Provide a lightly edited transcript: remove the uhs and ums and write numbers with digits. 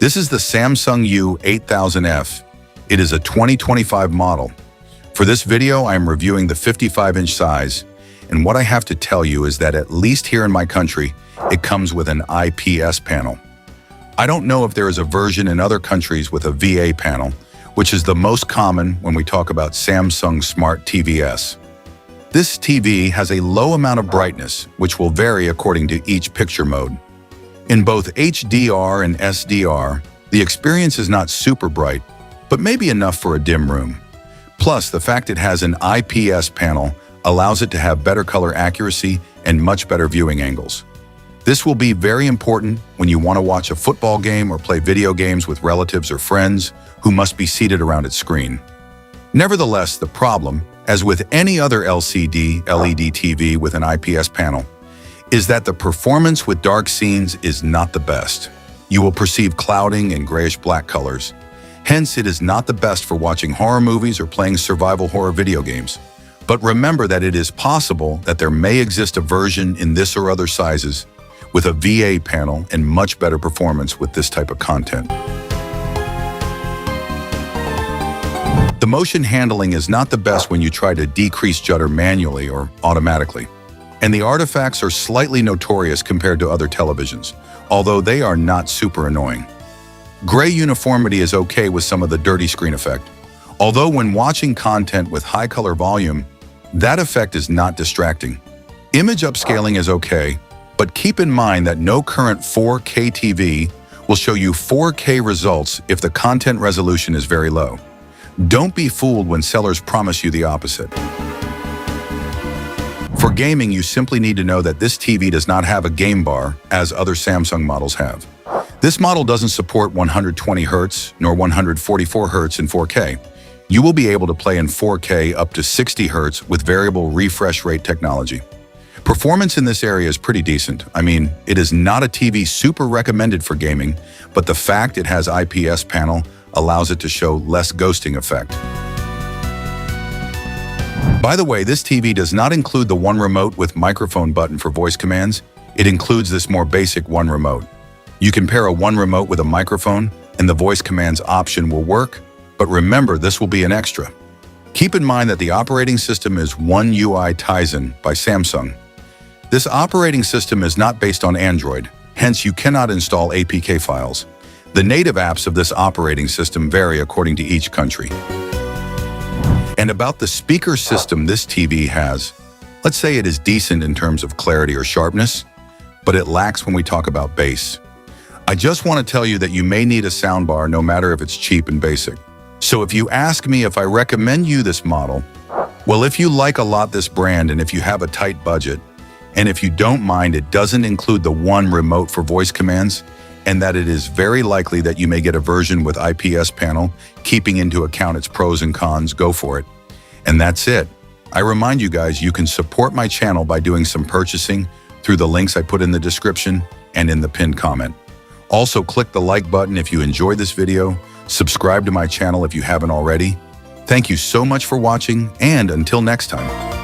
This is the Samsung U8000F. It is a 2025 model. For this video, I am reviewing the 55-inch size, and what I have to tell you is that at least here in my country, it comes with an IPS panel. I don't know if there is a version in other countries with a VA panel, which is the most common when we talk about Samsung Smart TVs. This TV has a low amount of brightness, which will vary according to each picture mode. In both HDR and SDR, the experience is not super bright, but maybe enough for a dim room. Plus, the fact it has an IPS panel allows it to have better color accuracy and much better viewing angles. This will be very important when you want to watch a football game or play video games with relatives or friends who must be seated around its screen. Nevertheless, the problem, as with any other LCD LED TV with an IPS panel, is that the performance with dark scenes is not the best. You will perceive clouding and grayish-black colors. Hence, it is not the best for watching horror movies or playing survival horror video games. But remember that it is possible that there may exist a version in this or other sizes with a VA panel and much better performance with this type of content. The motion handling is not the best when you try to decrease judder manually or automatically. And the artifacts are slightly notorious compared to other televisions, although they are not super annoying. Gray uniformity is okay with some of the dirty screen effect, although when watching content with high color volume, that effect is not distracting. Image upscaling is okay, but keep in mind that no current 4K TV will show you 4K results if the content resolution is very low. Don't be fooled when sellers promise you the opposite. For gaming, you simply need to know that this TV does not have a game bar, as other Samsung models have. This model doesn't support 120 Hz nor 144 Hz in 4K. You will be able to play in 4K up to 60 Hz with variable refresh rate technology. Performance in this area is pretty decent. I mean, it is not a TV super recommended for gaming, but the fact it has IPS panel allows it to show less ghosting effect. By the way, this TV does not include the One Remote with microphone button for voice commands. It includes this more basic One Remote. You can pair a One Remote with a microphone, and the voice commands option will work, but remember, this will be an extra. Keep in mind that the operating system is One UI Tizen by Samsung. This operating system is not based on Android, hence you cannot install APK files. The native apps of this operating system vary according to each country. And about the speaker system this TV has, let's say it is decent in terms of clarity or sharpness, but it lacks when we talk about bass. I just want to tell you that you may need a soundbar no matter if it's cheap and basic. So if you ask me if I recommend you this model, well, if you like a lot this brand and if you have a tight budget, and if you don't mind it doesn't include the One Remote for voice commands, and that it is very likely that you may get a version with IPS panel, keeping into account its pros and cons, go for it. And that's it. I remind you guys, you can support my channel by doing some purchasing through the links I put in the description and in the pinned comment. Also, click the like button if you enjoyed this video, subscribe to my channel if you haven't already. Thank you so much for watching, and until next time.